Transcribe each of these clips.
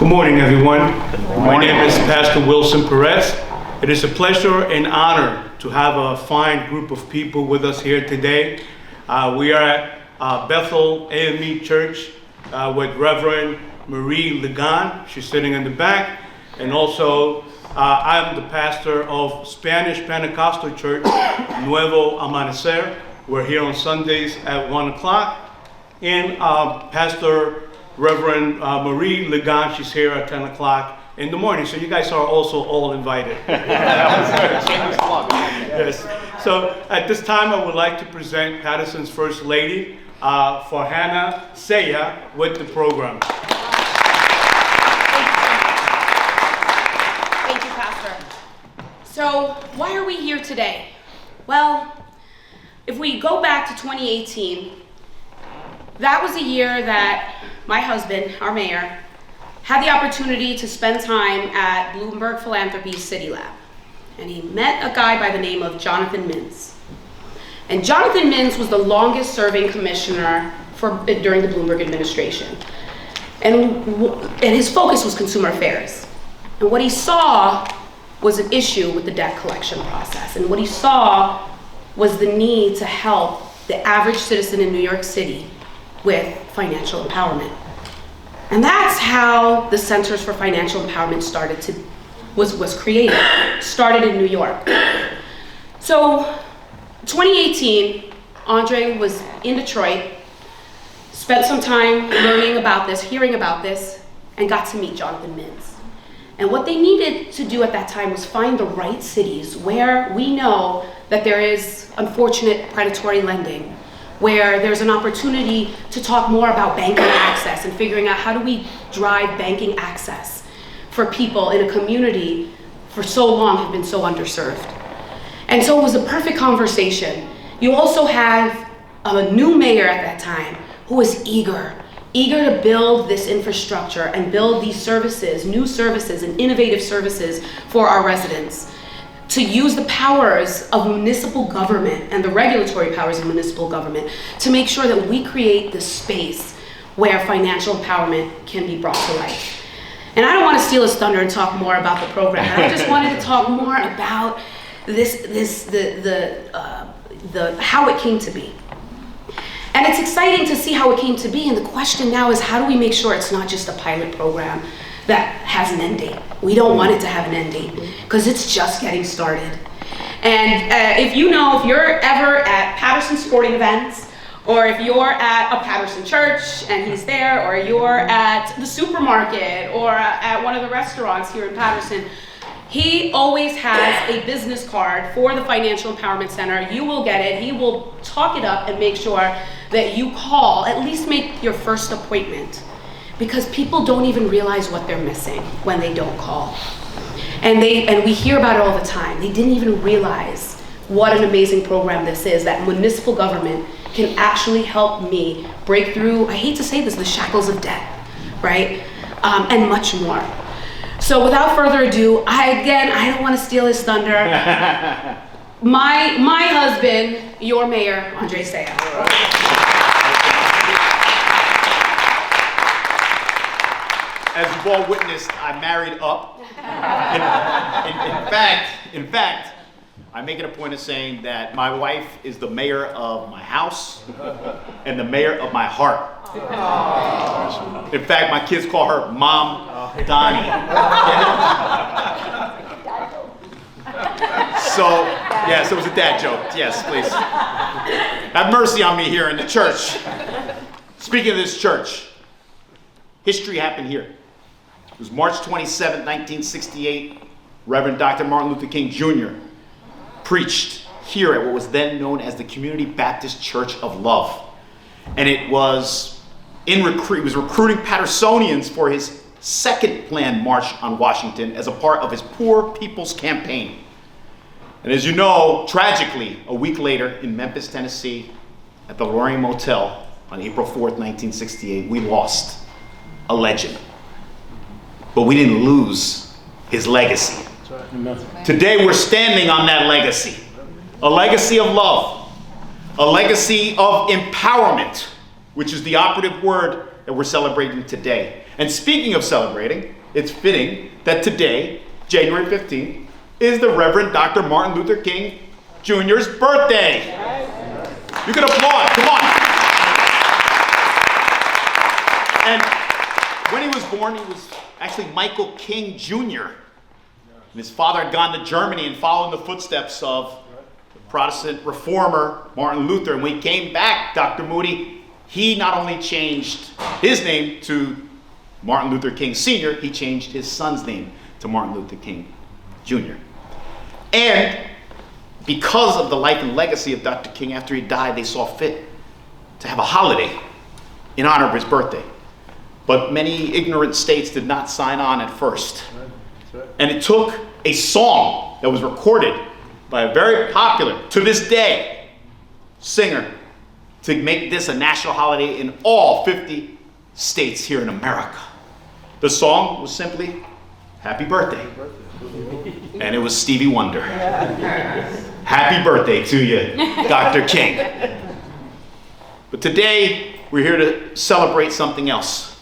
Good morning, everyone. My name is Pastor Wilson Perez. It is a pleasure and honor to have a fine group of people with us here today. We are at Bethel AME Church with Reverend Marie Ligon. She's sitting in the back. And also, I'm the pastor of Spanish Pentecostal Church, Nuevo Amanecer. We're here on Sundays at 1 o'clock. And Pastor Reverend Marie Ligon, she's here at 10 o'clock in the morning. So you guys are also all invited. Yes. So at this time, I would like to present Paterson's First Lady, for Hannah Sayegh, with the program. Thank you, Pastor. So why are we here today? Well, if we go back to 2018, that was a year that my husband, our mayor, had the opportunity to spend time at Bloomberg Philanthropies City Lab. And he met a guy by the name of Jonathan Mintz. And Jonathan Mintz was the longest serving commissioner during the Bloomberg administration. And his focus was consumer affairs. And what he saw was an issue with the debt collection process. And what he saw was the need to help the average citizen in New York City with financial empowerment. And that's how the Centers for Financial Empowerment was created, started in New York. So 2018, Andre was in Detroit, spent some time learning about this, hearing about this, and got to meet Jonathan Mintz. And what they needed to do at that time was find the right cities where we know that there is unfortunate predatory lending, where there's an opportunity to talk more about banking access and figuring out how do we drive banking access for people in a community for so long have been so underserved. And so it was a perfect conversation. You also have a new mayor at that time who was eager to build this infrastructure and build these services, new services and innovative services for our residents, to use the powers of municipal government and the regulatory powers of municipal government to make sure that we create this space where financial empowerment can be brought to life. And I don't want to steal his thunder and talk more about the program. I just wanted to talk more about how it came to be. And it's exciting to see how it came to be. And the question now is, how do we make sure it's not just a pilot program that has an end date? We don't want it to have an end date because it's just getting started. And if you're ever at Paterson sporting events, or if you're at a Paterson church and he's there, or you're at the supermarket or at one of the restaurants here in Paterson, he always has a business card for the Financial Empowerment Center. You will get it. He will talk it up and make sure that you call, at least make your first appointment. Because people don't even realize what they're missing when they don't call. And we hear about it all the time. They didn't even realize what an amazing program this is, that municipal government can actually help me break through, I hate to say this, the shackles of debt, right? And much more. So without further ado, I don't want to steal his thunder. My husband, your mayor, Andre Sayegh. As you've all witnessed, I married up. In fact, I make it a point of saying that my wife is the mayor of my house and the mayor of my heart. In fact, my kids call her Mom Donnie. So it was a dad joke. Yes, please. Have mercy on me here in the church. Speaking of this church, history happened here. It was March 27, 1968. Reverend Dr. Martin Luther King Jr. preached here at what was then known as the Community Baptist Church of Love. And it was recruiting Patersonians for his second planned march on Washington as a part of his Poor People's Campaign. And as you know, tragically, a week later in Memphis, Tennessee, at the Lorraine Motel on April 4th, 1968, we lost a legend. But we didn't lose his legacy. Today we're standing on that legacy. A legacy of love. A legacy of empowerment, which is the operative word that we're celebrating today. And speaking of celebrating, it's fitting that today, January 15th, is the Reverend Dr. Martin Luther King Jr.'s birthday. You can applaud, come on. And when he was born, he was actually Michael King Jr. And his father had gone to Germany and followed in the footsteps of the Protestant reformer Martin Luther. And when he came back, Dr. Moody, he not only changed his name to Martin Luther King Sr., he changed his son's name to Martin Luther King Jr. And because of the life and legacy of Dr. King, after he died, they saw fit to have a holiday in honor of his birthday. But many ignorant states did not sign on at first. And it took a song that was recorded by a very popular, to this day, singer to make this a national holiday in all 50 states here in America. The song was simply Happy Birthday. And it was Stevie Wonder. Happy birthday to you, Dr. King. But today, we're here to celebrate something else,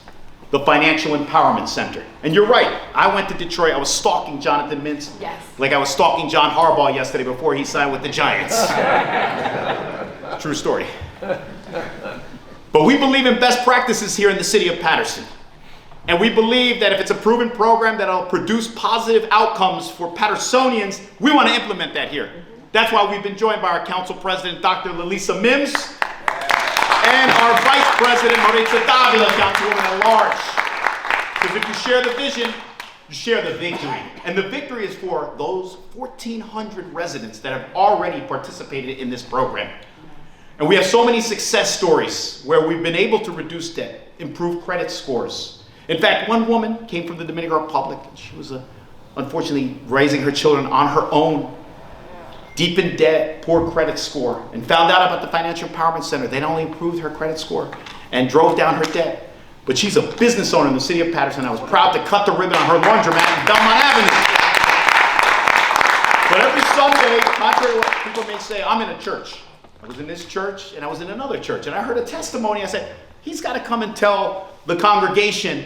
the Financial Empowerment Center. And you're right, I went to Detroit, I was stalking Jonathan Mintz, like I was stalking John Harbaugh yesterday before he signed with the Giants. True story. But we believe in best practices here in the city of Paterson. And we believe that if it's a proven program that'll produce positive outcomes for Patersonians, we want to implement that here. That's why we've been joined by our council president, Dr. Lalisa Mims, and our vice president, Maritza Davila, councilwoman at large. Because if you share the vision, you share the victory. And the victory is for those 1,400 residents that have already participated in this program. And we have so many success stories where we've been able to reduce debt, improve credit scores. In fact, one woman came from the Dominican Republic, and she was unfortunately raising her children on her own, deep in debt, poor credit score, and found out about the Financial Empowerment Center. They not only improved her credit score and drove down her debt, but she's a business owner in the city of Paterson. I was proud to cut the ribbon on her laundromat in Belmont Avenue. But every Sunday, contrary to what people may say, I'm in a church. I was in this church, and I was in another church, and I heard a testimony. I said, he's got to come and tell the congregation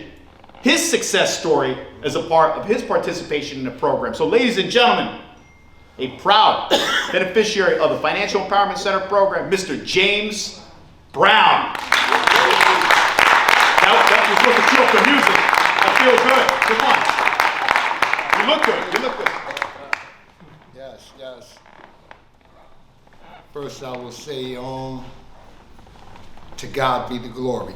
his success story as a part of his participation in the program. So ladies and gentlemen, a proud beneficiary of the Financial Empowerment Center program, Mr. James Brown. That was supposed to cue up the music. I feel good. Come on. You look good. Yes, yes. First I will say, to God be the glory.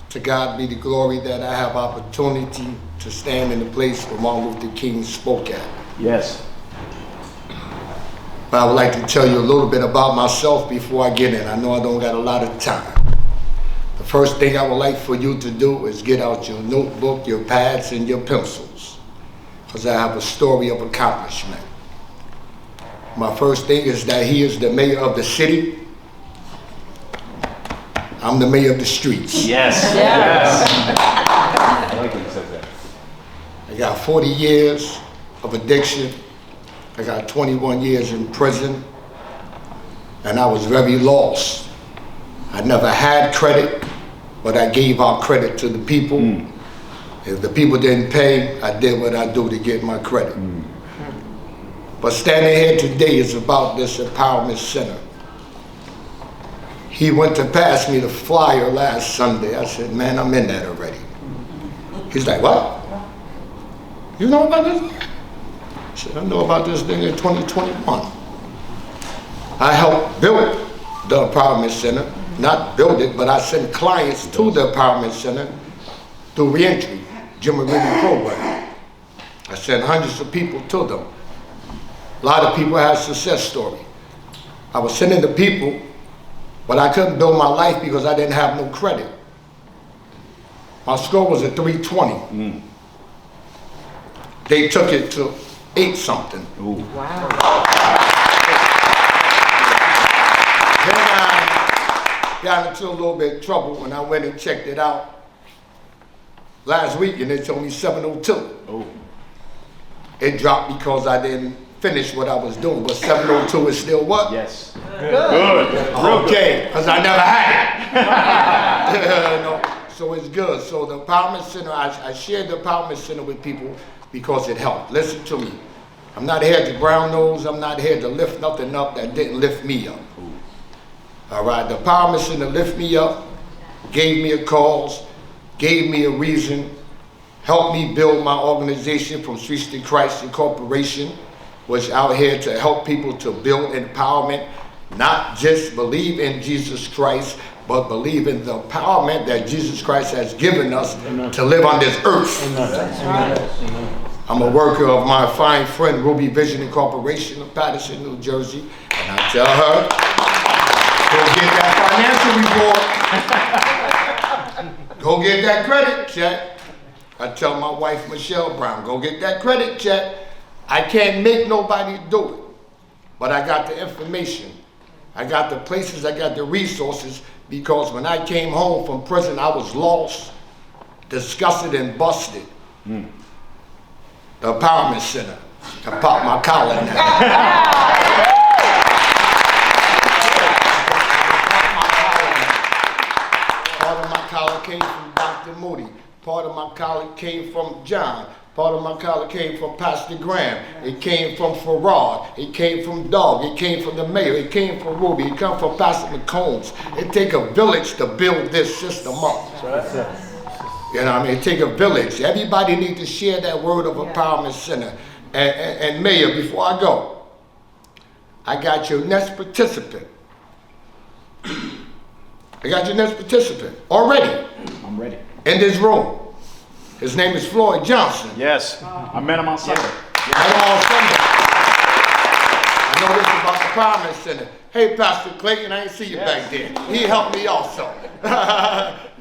To God be the glory that I have opportunity to stand in the place where Martin Luther King spoke at. Yes. But I would like to tell you a little bit about myself before I get in. I know I don't got a lot of time. The first thing I would like for you to do is get out your notebook, your pads, and your pencils, because I have a story of accomplishment. My first thing is that he is the mayor of the city. I'm the mayor of the streets. Yes. I like when you said that. I got 40 years of addiction. I got 21 years in prison. And I was very lost. I never had credit, but I gave out credit to the people. If the people didn't pay, I did what I do to get my credit. But standing here today is about this empowerment center. He went to pass me the flyer last Sunday. I said, man, I'm in that already. He's like, what? You know about this? I said, I know about this thing in 2021. I helped build the empowerment center. Not build it, but I sent clients to the empowerment center through reentry, Jim Ready program. I sent hundreds of people to them. A lot of people had a success story. I was sending the people, but I couldn't build my life because I didn't have no credit. My score was a 320. They took it to 8-something. Wow. Then I got into a little bit of trouble when I went and checked it out last week, and they told me 702. It dropped because I didn't finish what I was doing, but 702 is still what? Yes. Good. Okay, because I never had it. No, so it's good. good. So the Empowerment Center, I shared the Empowerment Center with people because it helped. Listen to me. I'm not here to brown nose. I'm not here to lift nothing up that didn't lift me up. All right, the Empowerment Center lift me up, gave me a cause, gave me a reason, helped me build my organization from Streets to Christ Incorporation, was out here to help people to build empowerment, not just believe in Jesus Christ, but believe in the empowerment that Jesus Christ has given us to live on this earth. I'm a worker of my fine friend, Ruby Vision Incorporation of Paterson, New Jersey, and I tell her, go get that financial report. Go get that credit check. I tell my wife, Michelle Brown, go get that credit check. I can't make nobody do it, but I got the information. I got the places, I got the resources, because when I came home from prison, I was lost, disgusted, and busted. The Empowerment Center, I popped my collar now. Part of my collar came from Dr. Moody. Part of my collar came from John. Part of my collar came from Pastor Graham. It came from Farad. It came from Doug. It came from the mayor. It came from Ruby. It came from Pastor McCombs. It take a village to build this system up. You know what I mean? It take a village. Everybody needs to share that word of Empowerment Center. And Mayor, before I go, I got your next participant. I got your next participant already. I'm ready. In this room. His name is Floyd Johnson. Yes, I met him on Sunday. I know this about the Empowerment Center. Hey, Pastor Clayton, I ain't see you back there. He helped me also.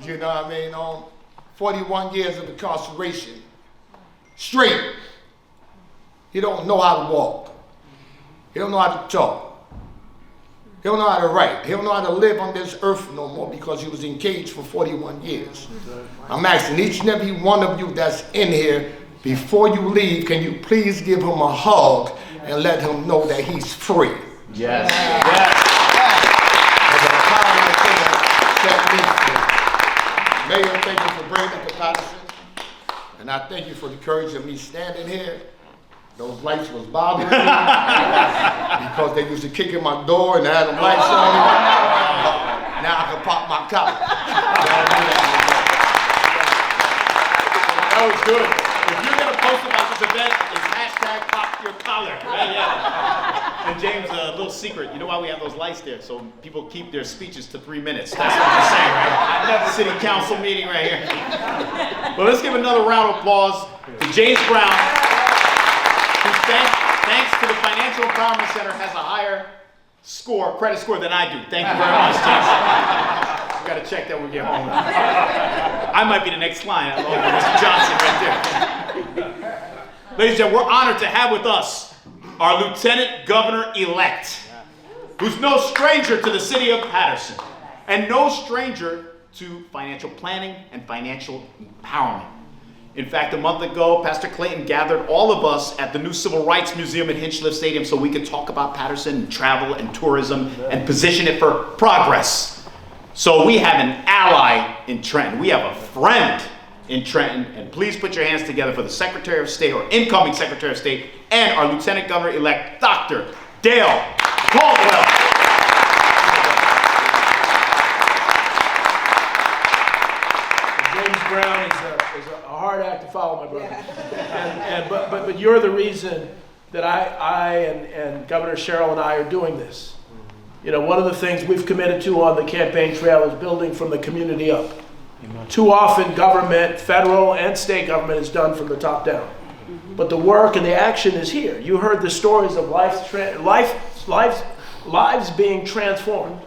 You know what I mean? 41 years of incarceration. Straight. He don't know how to walk. He don't know how to talk. He don't know how to write. He don't know how to live on this earth no more because he was in cage for 41 years. I'm asking each and every one of you that's in here, before you leave, can you please give him a hug and let him know that he's free? Yes. Mayor, thank you for bringing it to Paterson. And I thank you for the courage of me standing here. Those lights was bothering me because they used to kick in my door and I had them lights on. Now I can pop my collar. That was good. If you're going to post about this event, it's hashtag pop your collar. Right? Yeah. And James, a little secret. You know why we have those lights there? So people keep their speeches to 3 minutes. That's what I'm saying, right? Another city council meeting right here. Well, let's give another round of applause to James Brown. Thanks to the Financial Empowerment Center, has a higher credit score than I do. Thank you very much, James. Got to check that when we get home. I might be the next line. I love Mr. Johnson right there. Ladies and gentlemen, we're honored to have with us our Lieutenant Governor-elect, who's no stranger to the city of Paterson, and no stranger to financial planning and financial empowerment. In fact, a month ago, Pastor Clayton gathered all of us at the new Civil Rights Museum at Hinchliffe Stadium so we could talk about Paterson and travel and tourism and position it for progress. So we have an ally in Trenton. We have a friend in Trenton. And please put your hands together for the Secretary of State, or incoming Secretary of State, and our Lieutenant Governor-elect, Dr. Dale Caldwell. James Brown is a hard act to follow, my brother. But you're the reason that I and Governor Cheryl and I are doing this. You know, one of the things we've committed to on the campaign trail is building from the community up. Too often, government, federal and state government, is done from the top down. But the work and the action is here. You heard the stories of lives being transformed.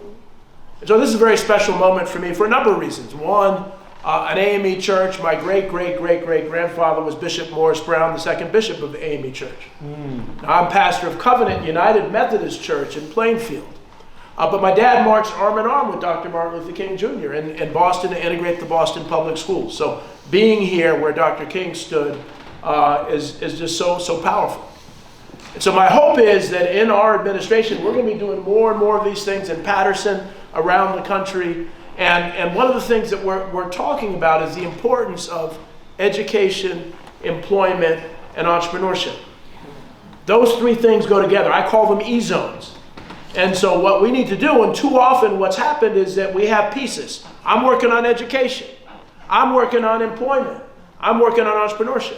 And so this is a very special moment for me for a number of reasons. One, an AME church. My great-great-great-great-grandfather was Bishop Morris Brown, the second bishop of the AME church. Now, I'm pastor of Covenant United Methodist Church in Plainfield. But my dad marched arm in arm with Dr. Martin Luther King Jr. in Boston to integrate the Boston public schools. So being here where Dr. King stood is just so powerful. And so my hope is that in our administration, we're going to be doing more and more of these things in Paterson, around the country, And one of the things that we're talking about is the importance of education, employment, and entrepreneurship. Those three things go together. I call them E-zones. And so what we need to do, and too often what's happened is that we have pieces. I'm working on education. I'm working on employment. I'm working on entrepreneurship.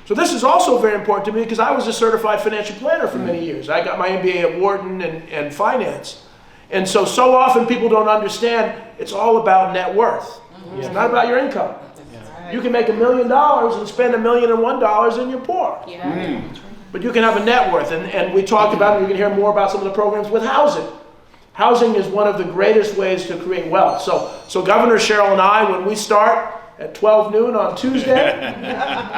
So this is also very important to me because I was a certified financial planner for many years. I got my MBA at Wharton and finance. And so often people don't understand it's all about net worth. It's not about your income. You can make $1 million and spend $1,001 and you're poor. But you can have a net worth. And we talked about it. You can hear more about some of the programs with housing. Housing is one of the greatest ways to create wealth. So Governor Cheryl and I, when we start at 12 noon on Tuesday,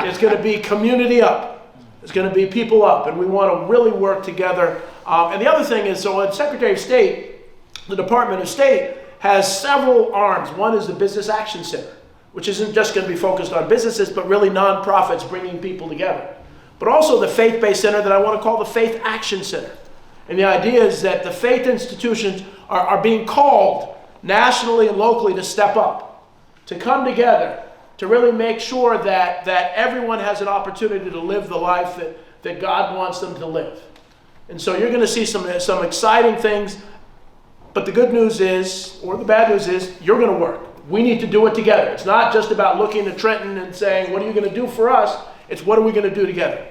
it's going to be community up. It's going to be people up. And we want to really work together. And the other thing is, so the Secretary of State, the Department of State, has several arms. One is the Business Action Center, which isn't just going to be focused on businesses, but really nonprofits bringing people together. But also the faith-based center that I want to call the Faith Action Center. And the idea is that the faith institutions are being called nationally and locally to step up, to come together, to really make sure that everyone has an opportunity to live the life that God wants them to live. And so you're going to see some exciting things, but the good news is, or the bad news is, you're going to work. We need to do it together. It's not just about looking at Trenton and saying, what are you going to do for us? It's what are we going to do together?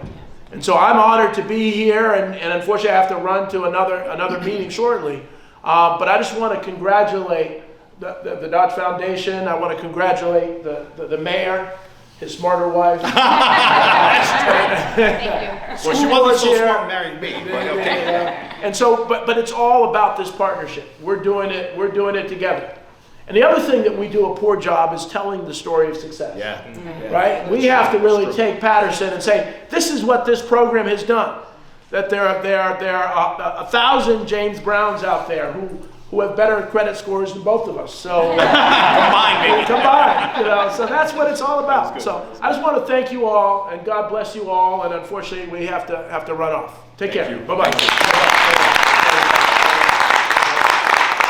And so I'm honored to be here, and unfortunately I have to run to another meeting shortly. But I just want to congratulate the Dodge Foundation. I want to congratulate the mayor, his smarter wife. Thank you. Well, she wasn't so smart marrying me, but okay. And so, but it's all about this partnership. We're doing it together. And the other thing that we do a poor job is telling the story of success. Right? We have to really take Paterson and say, this is what this program has done. That there are 1,000 James Browns out there who have better credit scores than both of us. So combined, so that's what it's all about. So I just want to thank you all, and God bless you all. And unfortunately, we have to run off. Take care. Bye-bye.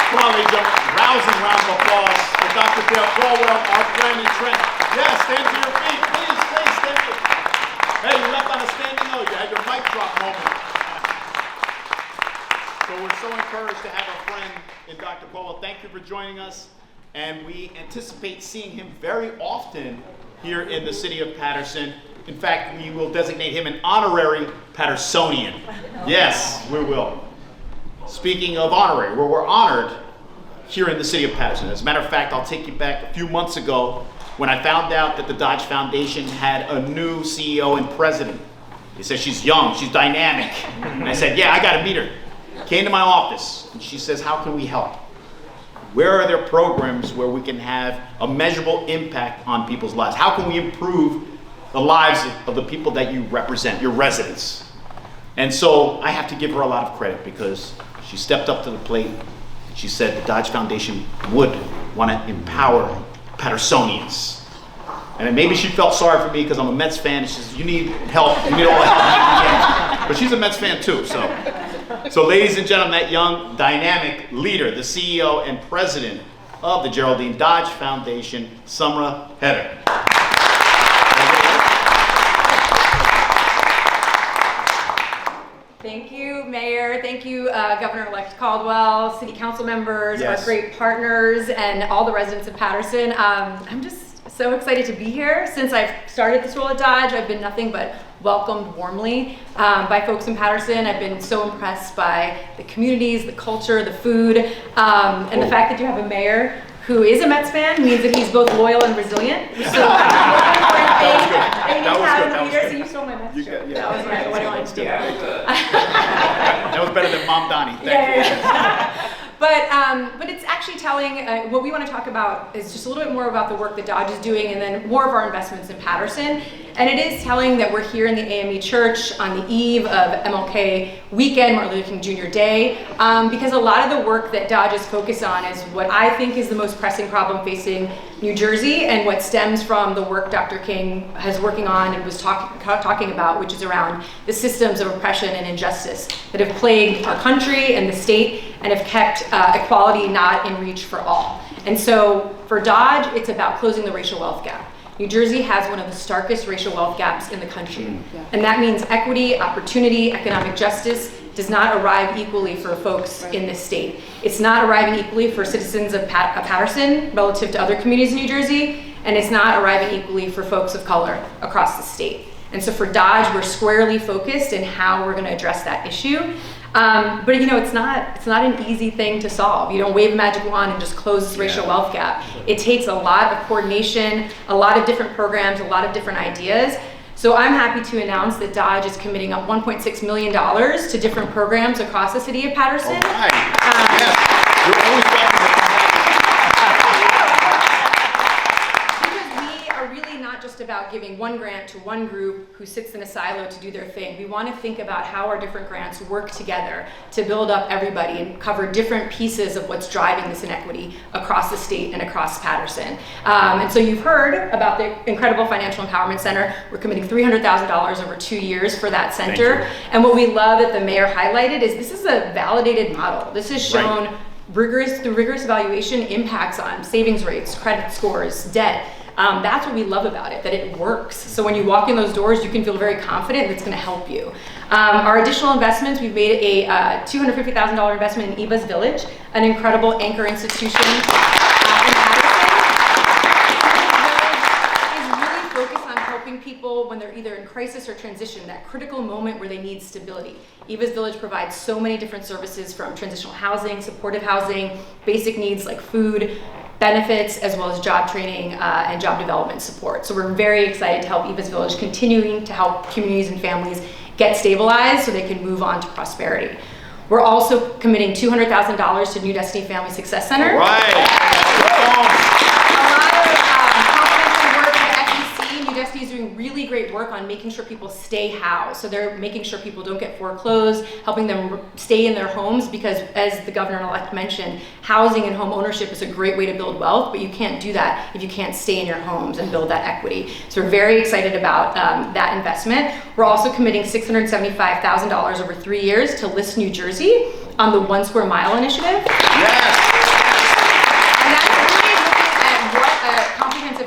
Come on, ladies and gentlemen. Rousing round of applause for Dr. Caldwell, our friend in Trenton. Yes, stand to your feet. Please, stand to your feet. Hey, you left on a standing O. You had your mic drop moment. So we're so encouraged to have our friend in Dr. Caldwell. Thank you for joining us. And we anticipate seeing him very often here in the city of Paterson. In fact, we will designate him an honorary Patersonian. Yes, we will. Speaking of honorary, where we're honored here in the city of Paterson. As a matter of fact, I'll take you back a few months ago when I found out that the Dodge Foundation had a new CEO and president. They said, she's young, she's dynamic. And I said, yeah, I got to meet her. Came to my office, and she says, how can we help? Where are there programs where we can have a measurable impact on people's lives? How can we improve the lives of the people that you represent, your residents? And so I have to give her a lot of credit because she stepped up to the plate. She said the Dodge Foundation would want to empower Patersonians. And maybe she felt sorry for me because I'm a Mets fan. She says, you need help. You need all the help you can get. But she's a Mets fan too. So ladies and gentlemen, that young, dynamic leader, the CEO and president of the Geraldine Dodge Foundation, Sumra Heder. Thank you, Mayor. Thank you, Governor-elect Caldwell, City Council members, Yes. our great partners, and all the residents of Paterson. I'm just so excited to be here. Since I've started this role at Dodge, I've been nothing but welcomed warmly by folks in Paterson. I've been so impressed by the communities, the culture, the food, and the fact that you have a mayor who is a Mets fan means that he's both loyal and resilient. So that was good. So you stole my Mets joke. That was what I wanted to do. That was better than Mom Donnie. Thank you. But it's actually telling, what we want to talk about is just a little bit more about the work that Dodge is doing and then more of our investments in Paterson. And it is telling that we're here in the AME Church on the eve of MLK weekend, Martin Luther King Jr. Day, because a lot of the work that Dodge is focused on is what I think is the most pressing problem facing New Jersey and what stems from the work Dr. King has working on and was talking about, which is around the systems of oppression and injustice that have plagued our country and the state. and have kept equality not in reach for all. And so for Dodge, it's about closing the racial wealth gap. New Jersey has one of the starkest racial wealth gaps in the country. And that means equity, opportunity, economic justice does not arrive equally for folks in this state. It's not arriving equally for citizens of Paterson relative to other communities in New Jersey, and it's not arriving equally for folks of color across the state. And so for Dodge, we're squarely focused in how we're gonna address that issue. But it's not an easy thing to solve. You don't wave a magic wand and just close this racial wealth gap. It takes a lot of coordination, a lot of different programs, a lot of different ideas. So I'm happy to announce that Dodge is committing up $1.6 million to different programs across the city of Paterson. All right. Yes. You're always welcome to come back. Because we are really not just about giving one grant to one group who sits in a silo to do their thing. We want to think about how our different grants work together to build up everybody and cover different pieces of what's driving this inequity across the state and across Paterson. And so you've heard about the incredible Financial Empowerment Center. We're committing $300,000 over 2 years for that center. And what we love that the mayor highlighted is this is a validated model. This has shown through rigorous evaluation impacts on savings rates, credit scores, debt. That's what we love about it, that it works. So when you walk in those doors, you can feel very confident that it's going to help you. Our additional investments, we've made a $250,000 investment in Eva's Village, an incredible anchor institution in Paterson. Is really focused on helping people when they're either in crisis or transition, that critical moment where they need stability. Eva's Village provides so many different services, from transitional housing, supportive housing, basic needs like food, benefits, as well as job training and job development support. So we're very excited to help Eva's Village, continuing to help communities and families get stabilized so they can move on to prosperity. We're also committing $200,000 to New Destiny Family Success Center. All right. New Destiny is doing really great work on making sure people stay housed. So they're making sure people don't get foreclosed, helping them stay in their homes, because as the governor-elect mentioned, housing and home ownership is a great way to build wealth, but you can't do that if you can't stay in your homes and build that equity. So we're very excited about that investment. We're also committing $675,000 over 3 years to List New Jersey on the 1 Square Mile initiative. Yes.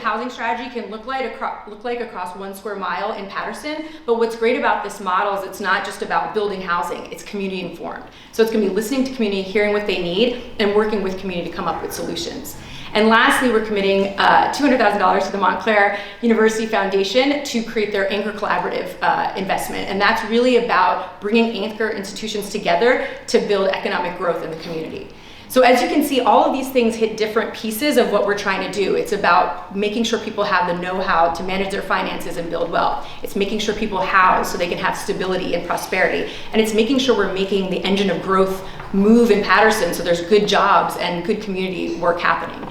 Housing strategy can look like across 1 square mile in Paterson. But what's great about this model is it's not just about building housing, it's community informed. So it's gonna be listening to community, hearing what they need, and working with community to come up with solutions. And lastly, we're committing $200,000 to the Montclair University Foundation to create their Anchor Collaborative investment. And that's really about bringing anchor institutions together to build economic growth in the community. So as you can see, all of these things hit different pieces of what we're trying to do. It's about making sure people have the know-how to manage their finances and build wealth. It's making sure people house so they can have stability and prosperity. And it's making sure we're making the engine of growth move in Paterson so there's good jobs and good community work happening.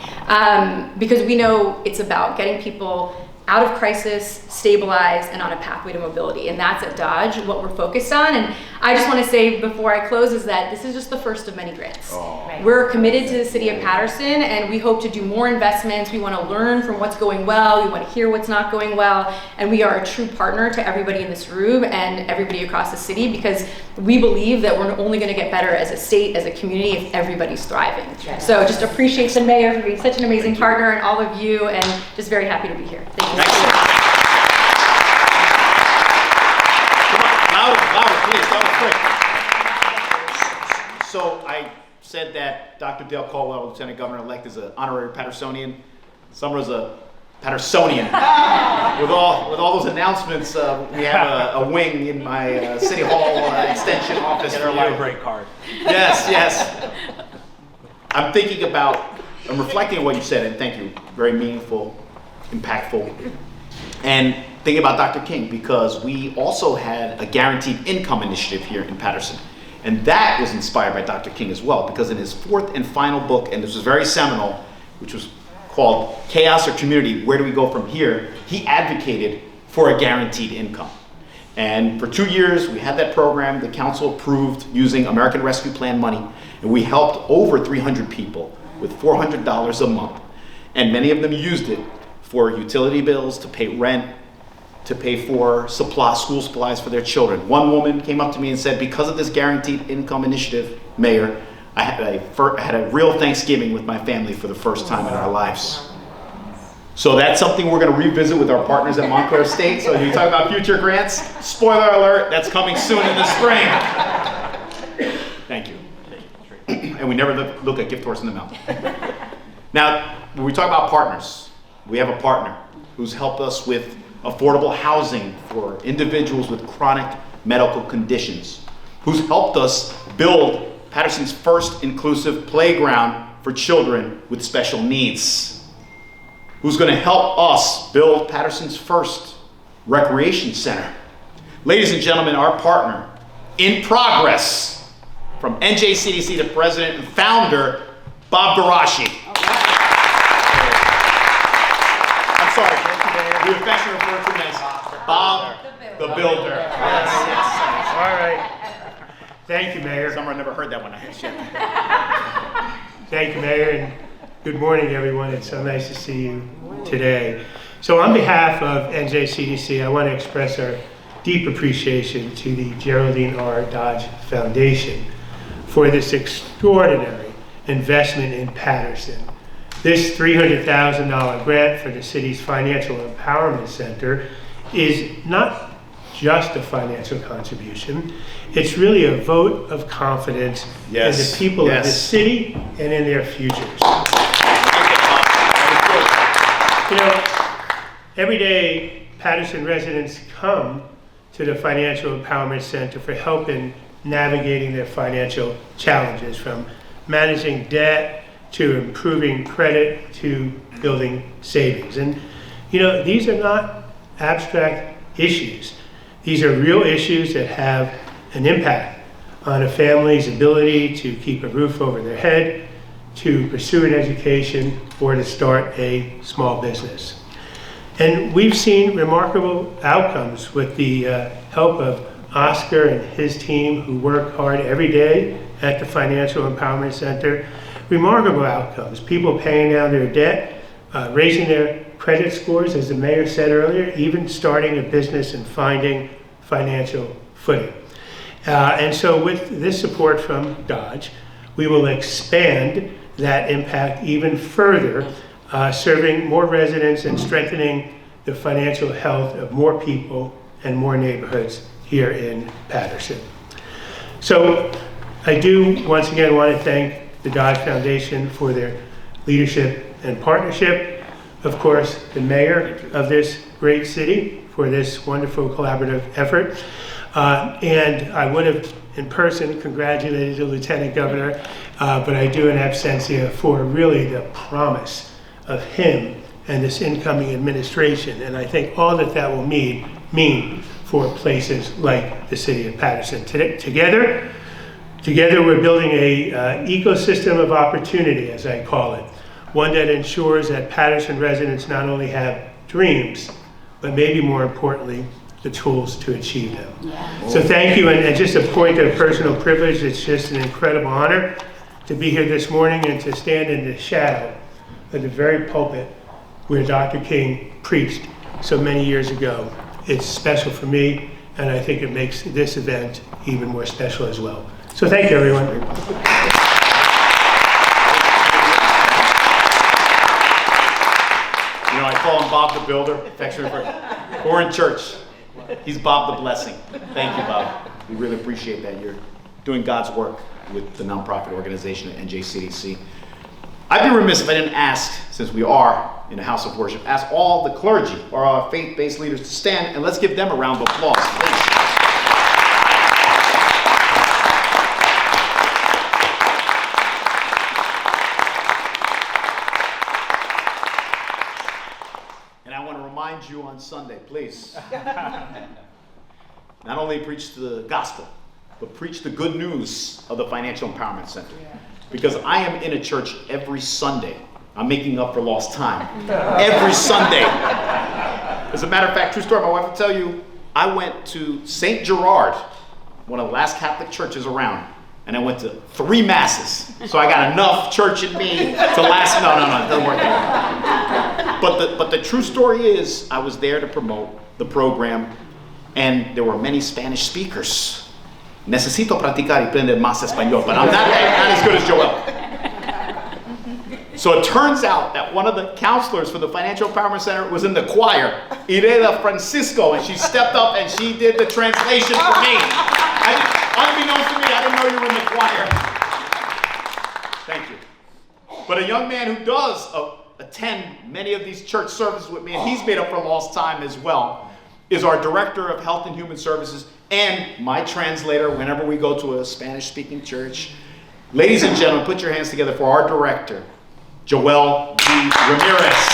Because we know it's about getting people out of crisis, stabilized, and on a pathway to mobility. And that's at Dodge what we're focused on. And I just want to say before I close is that this is just the first of many grants. We're committed to the City of Paterson, and we hope to do more investments. We want to learn from what's going well. We want to hear what's not going well. And we are a true partner to everybody in this room and everybody across the city, because we believe that we're only going to get better as a state, as a community, if everybody's thriving. So just appreciate the mayor for being such an amazing partner, and all of you, and just very happy to be here. Thank you. Come on, louder, please, that was quick. So I said that Dr. Dale Caldwell, Lieutenant Governor-elect, is an honorary Patersonian. Summer's a Patersonian. with all those announcements, we have a wing in my City Hall extension office. Get our library card. Yes. I'm reflecting on what you said, and thank you. Very meaningful, impactful. And thinking about Dr. King, because we also had a guaranteed income initiative here in Paterson. And that was inspired by Dr. King as well, because in his 4th and final book, and this was very seminal, which was called Chaos or Community, Where Do We Go From Here? He advocated for a guaranteed income. And for 2 years, we had that program. The council approved using American Rescue Plan money, and we helped over 300 people with $400 a month. And many of them used it for utility bills, to pay rent, to pay for school supplies for their children. One woman came up to me and said, because of this guaranteed income initiative, Mayor, I had a real Thanksgiving with my family for the first time in our lives. So that's something we're going to revisit with our partners at Montclair State. So you talk about future grants, spoiler alert, that's coming soon in the spring. Thank you. And we never look a gift horse in the mouth. Now, when we talk about partners, we have a partner who's helped us with affordable housing for individuals with chronic medical conditions, who's helped us build Paterson's first inclusive playground for children with special needs, who's going to help us build Paterson's first recreation center. Ladies and gentlemen, our partner in progress, from NJCDC to president and founder, Bob Garashi. I'm sorry, we affectionately refer to him as Bob the Builder. Yes. All right. Thank you, Mayor. Someone never heard that one. Thank you, Mayor, and good morning, everyone. It's so nice to see you today. So on behalf of NJCDC, I want to express our deep appreciation to the Geraldine R. Dodge Foundation for this extraordinary investment in Paterson. This $300,000 grant for the city's Financial Empowerment Center is not just a financial contribution. It's really a vote of confidence in the people of the city and in their futures. You know, every day Paterson residents come to the Financial Empowerment Center for help in navigating their financial challenges, from managing debt to improving credit to building savings. And you know, these are not abstract issues. These are real issues that have an impact on a family's ability to keep a roof over their head, to pursue an education, or to start a small business. And we've seen remarkable outcomes with the help of Oscar and his team, who work hard every day at the Financial Empowerment Center. Remarkable outcomes, people paying down their debt, raising their credit scores, as the mayor said earlier, even starting a business and finding financial footing. And so with this support from Dodge, we will expand that impact even further, serving more residents and strengthening the financial health of more people and more neighborhoods here in Paterson. So I do once again want to thank the Dodge Foundation for their leadership and partnership. Of course, the mayor of this great city for this wonderful collaborative effort. And I would have in person congratulated the Lieutenant Governor, but I do in absentia for really the promise of him and this incoming administration. And I think all that that will mean for places like the city of Paterson. Together we're building a ecosystem of opportunity, as I call it, one that ensures that Paterson residents not only have dreams, but maybe more importantly, the tools to achieve them. Yeah. So thank you, and just a point of personal privilege, it's just an incredible honor to be here this morning and to stand in the shadow of the very pulpit where Dr. King preached so many years ago. It's special for me, and I think it makes this event even more special as well. So thank you, everyone. You know, I call him Bob the Builder, affectionately. We're in church. He's Bob the Blessing. Thank you, Bob. We really appreciate that. You're doing God's work with the nonprofit organization at NJCDC. I'd be remiss if I didn't ask, since we are in a house of worship, ask all the clergy or our faith-based leaders to stand, and let's give them a round of applause, please. You on Sunday, please. Not only preach the gospel, but preach the good news of the Financial Empowerment Center. Because I am in a church every Sunday. I'm making up for lost time. Every Sunday. As a matter of fact, true story, my wife will tell you, I went to St. Gerard, one of the last Catholic churches around, and I went to 3 masses. So I got enough church in me to last. No, it doesn't work that way. But the true story is, I was there to promote the program, and there were many Spanish speakers. Necesito practicar y aprender más español, but I'm not as good as Joel. So it turns out that one of the counselors for the Financial Empowerment Center was in the choir, Ireda Francisco, and she stepped up and she did the translation for me. Unbeknownst to me, I didn't know you were in the choir. Thank you. But a young man who does attend many of these church services with me, and he's made up for lost time as well, is our Director of Health and Human Services and my translator whenever we go to a Spanish-speaking church. Ladies and gentlemen, put your hands together for our director, Joel D. Ramirez.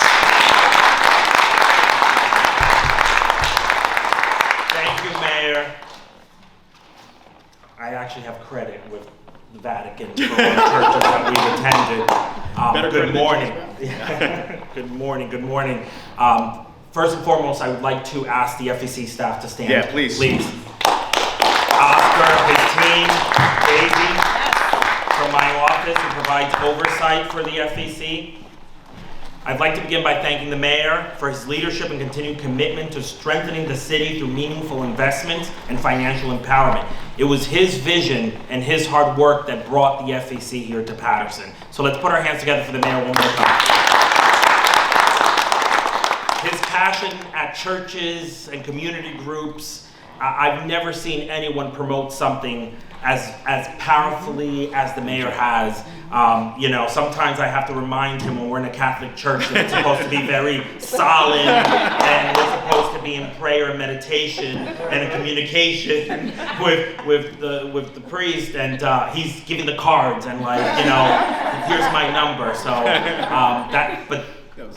Thank you, Mayor. I actually have credit with the Vatican for all the churches that we've attended. Good morning. Good morning. First and foremost, I would like to ask the FEC staff to stand. Yeah, please. Oscar, his team, Davey, from my office who provides oversight for the FEC. I'd like to begin by thanking the mayor for his leadership and continued commitment to strengthening the city through meaningful investments and financial empowerment. It was his vision and his hard work that brought the FEC here to Paterson. So let's put our hands together for the mayor one more time. His passion at churches and community groups, I've never seen anyone promote something as powerfully as the mayor has. Sometimes I have to remind him when we're in a Catholic church that it's supposed to be very solid and we're supposed to be in prayer and meditation and in communication with the priest, and he's giving the cards and here's my number. So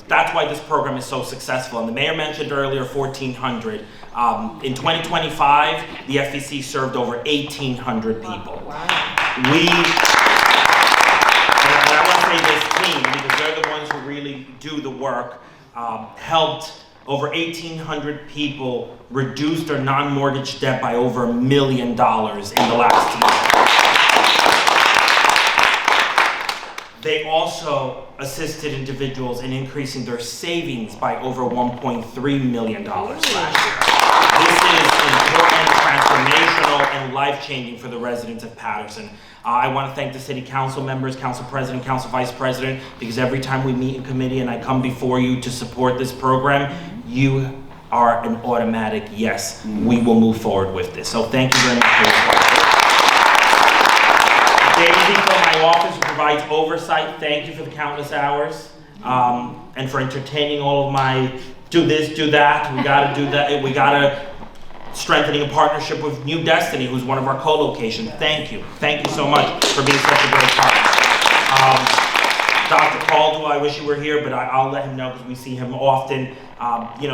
that's why this program is so successful. And the mayor mentioned earlier 1,400. In 2025, the FEC served over 1,800 people. And I want to say this team, because they're the ones who really do the work, helped over 1,800 people reduce their non-mortgage debt by over $1 million in the last year. They also assisted individuals in increasing their savings by over $1.3 million last year. This is important, transformational, and life-changing for the residents of Paterson. I want to thank the city council members, council president, council vice president, because every time we meet in committee and I come before you to support this program, you are an automatic yes. We will move forward with this. So thank you very much for your support. Daisy from my office who provides oversight, thank you for the countless hours and for entertaining all of my do this, do that, we gotta do that, we gotta strengthening a partnership with New Destiny, who's one of our co-locations. Thank you so much for being such a great partner. Dr. Caldwell, I wish you were here, but I'll let him know because we see him often.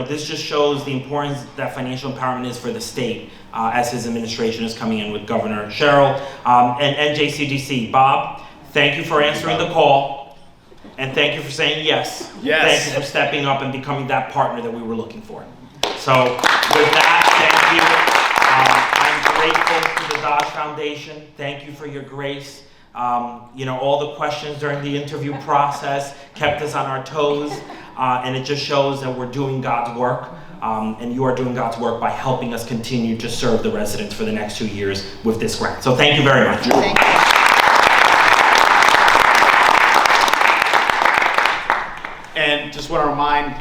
This just shows the importance that financial empowerment is for the state as his administration is coming in with Governor Cheryl and NJCDC. Bob, thank you for answering the call. And thank you for saying yes. Yes. Thank you for stepping up and becoming that partner that we were looking for. So with that, thank you. I'm grateful to the Dodge Foundation. Thank you for your grace. All the questions during the interview process kept us on our toes. And it just shows that we're doing God's work. And you are doing God's work by helping us continue to serve the residents for the next 2 years with this grant. So thank you very much. Thank you. And just want to remind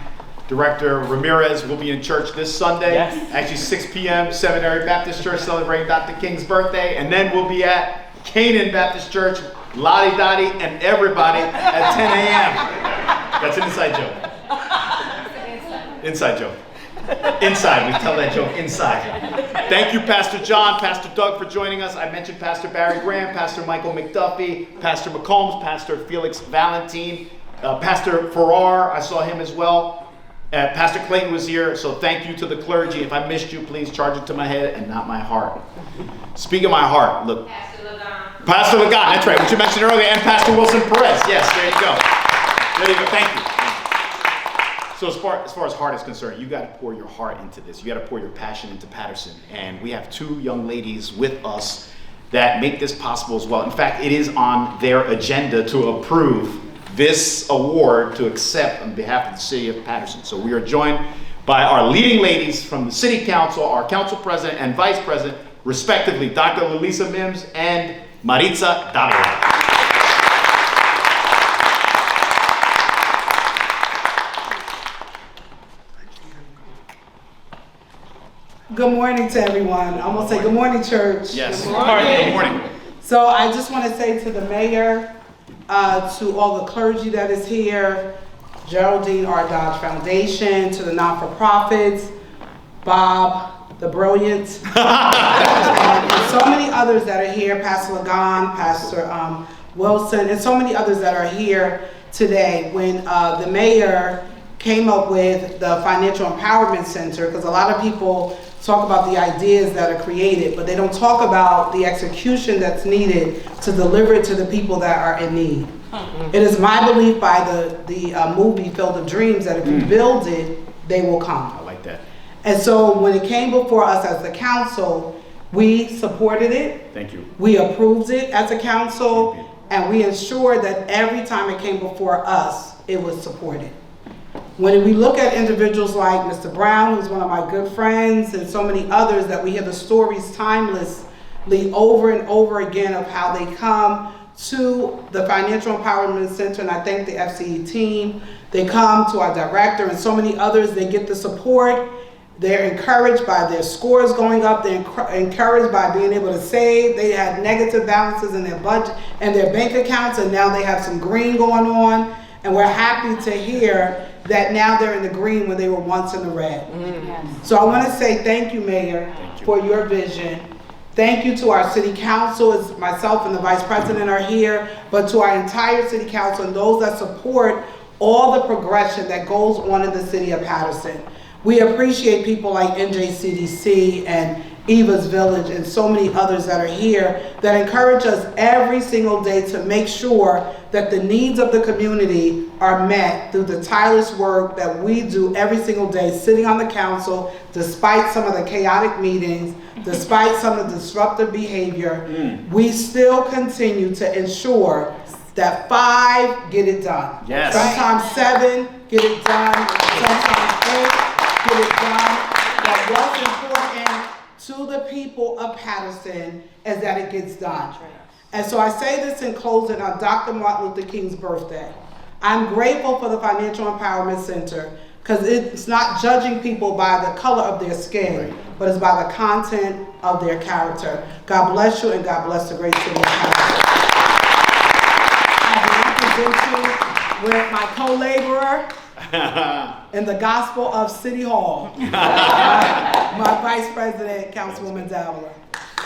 Director Ramirez will be in church this Sunday. Yes. Actually 6 p.m. Seminary Baptist Church celebrating Dr. King's birthday. And then we'll be at Canaan Baptist Church, Lottie Dottie and everybody at 10 a.m. That's an inside joke. Inside joke. Inside, we tell that joke inside. Thank you, Pastor John, Pastor Doug for joining us. I mentioned Pastor Barry Graham, Pastor Michael McDuffie, Pastor McCombs, Pastor Felix Valentine, Pastor Farrar, I saw him as well. Pastor Clayton was here, so thank you to the clergy. If I missed you, please charge it to my head and not my heart. Speaking of my heart, look. Pastor Lagan, that's right, which you mentioned earlier, and Pastor Wilson Perez. Yes, there you go. There you go, thank you. So as far as heart is concerned, you got to pour your heart into this. You got to pour your passion into Paterson. And we have 2 young ladies with us that make this possible as well. In fact, it is on their agenda to approve this award to accept on behalf of the City of Paterson. So we are joined by our leading ladies from the City Council, our Council President and Vice President, respectively, Dr. Lalisa Mims and Maritza Davila. Good morning to everyone. I'm gonna say good morning, church. Yes. Good morning. Good morning. So I just want to say to the mayor, to all the clergy that is here, Geraldine R. Dodge Foundation, to the not-for-profits, Bob, the Brilliant, and so many others that are here, Pastor Lagan, Pastor Wilson, and so many others that are here today. When the mayor came up with the Financial Empowerment Center, because a lot of people talk about the ideas that are created, but they don't talk about the execution that's needed to deliver it to the people that are in need. It is my belief by the movie Field of Dreams that if you build it, they will come. I like that. And so when it came before us as the council, we supported it. Thank you. We approved it as a council, and we ensured that every time it came before us, it was supported. When we look at individuals like Mr. Brown, who's one of my good friends, and so many others that we hear the stories timelessly over and over again of how they come to the Financial Empowerment Center, and I thank the FCE team. They come to our director and so many others, they get the support. They're encouraged by their scores going up. They're encouraged by being able to save. They had negative balances in their budget and their bank accounts, and now they have some green going on. And we're happy to hear that now they're in the green when they were once in the red. Yes. So I want to say thank you, Mayor, for your vision. Thank you to our city council, as myself and the vice president are here, but to our entire city council and those that support all the progression that goes on in the city of Paterson. We appreciate people like NJCDC and Eva's Village and so many others that are here that encourage us every single day to make sure that the needs of the community are met through the tireless work that we do every single day sitting on the council, despite some of the chaotic meetings, despite some of the disruptive behavior. We still continue to ensure that 5 get it done. Yes. Sometimes 7 get it done. Sometimes 8 get it done. But what's important to the people of Paterson is that it gets done. And so I say this in closing on Dr. Martin Luther King's birthday. I'm grateful for the Financial Empowerment Center because it's not judging people by the color of their skin, but it's by the content of their character. God bless you and God bless the great city of Paterson. I represent you with my co-laborer in the gospel of City Hall, my Vice President, Councilwoman Davila.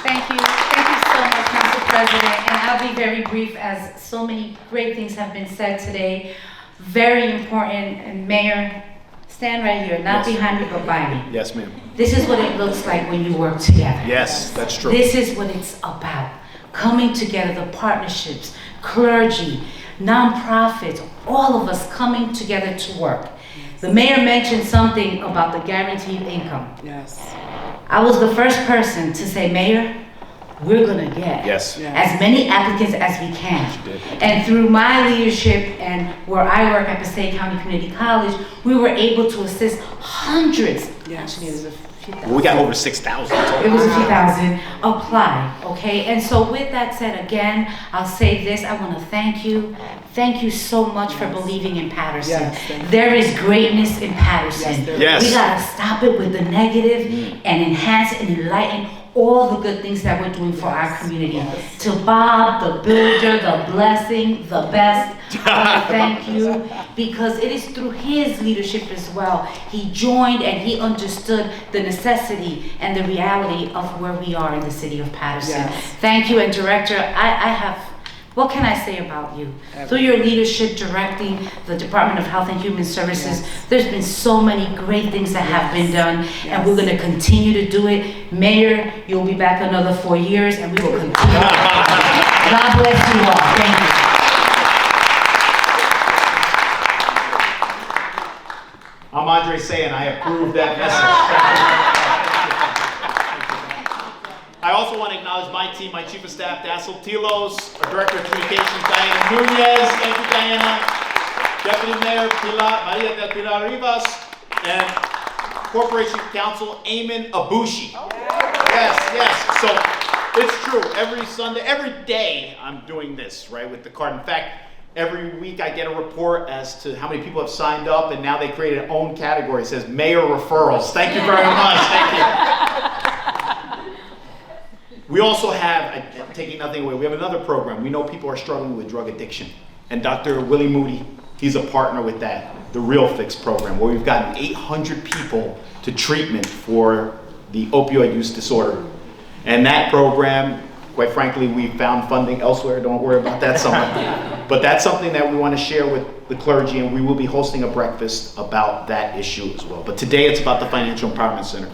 Thank you so much, Council President, and I'll be very brief as so many great things have been said today. Very important, and Mayor, stand right here, not behind me, but by me. Yes, ma'am. This is what it looks like when you work together. Yes, that's true. This is what it's about. Coming together, the partnerships, clergy, nonprofits, all of us coming together to work. The mayor mentioned something about the guaranteed income. Yes. I was the first person to say, Mayor, we're gonna get as many applicants as we can. And through my leadership and where I work at Passaic County Community College, we were able to assist hundreds. Actually, it was a few thousand. Well, we got over 6,000. It was a few thousand apply, okay? And so with that said, again, I'll say this, I wanna thank you. Thank you so much for believing in Paterson. Yes, there is greatness in Paterson. Yes. We gotta stop it with the negative and enhance and enlighten all the good things that we're doing for our community. To Bob, the builder, the blessing, the best, I wanna thank you because it is through his leadership as well. He joined and he understood the necessity and the reality of where we are in the city of Paterson. Yes. Thank you, and Director, I have, what can I say about you? Through your leadership directing the Department of Health and Human Services, there's been so many great things that have been done, and we're gonna continue to do it. Mayor, you'll be back another 4 years, and we will continue. God bless you all, thank you. I'm Andre saying I approve that message. I also want to acknowledge my team, my Chief of Staff, Dassel Tilos, our Director of Communications, Diana Nunez, thank you, Diana, Deputy Mayor Maria del Pilar Rivas, and Corporation Counsel Eamon Abushi. Yes. So it's true. Every Sunday, every day, I'm doing this, right, with the card. In fact, every week I get a report as to how many people have signed up, and now they created an own category. It says Mayor Referrals. Thank you very much. Thank you. We also have, taking nothing away, we have another program. We know people are struggling with drug addiction. And Dr. Willie Moody, he's a partner with that, the Real Fix program, where we've gotten 800 people to treatment for the opioid use disorder. And that program, quite frankly, we found funding elsewhere. Don't worry about that somewhere. But that's something that we want to share with the clergy, and we will be hosting a breakfast about that issue as well. But today it's about the Financial Empowerment Center.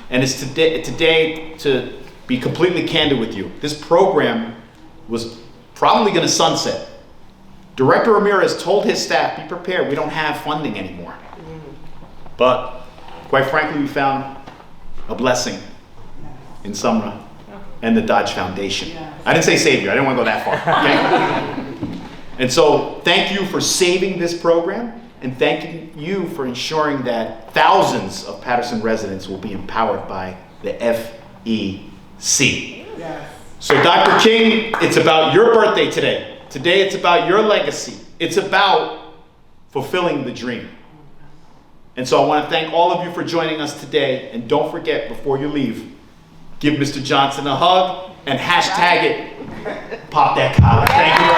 And it's today to be completely candid with you. This program was probably going to sunset. Director Ramirez told his staff, be prepared, we don't have funding anymore. But quite frankly, we found a blessing in Sumra and the Dodge Foundation. I didn't say Savior, I didn't want to go that far. Okay? And so thank you for saving this program, and thank you for ensuring that thousands of Paterson residents will be empowered by the FEC. Yes. So Dr. King, it's about your birthday today. Today it's about your legacy. It's about fulfilling the dream. And so I want to thank all of you for joining us today. And don't forget, before you leave, give Mr. Johnson a hug and hashtag it, pop that collar. Thank you.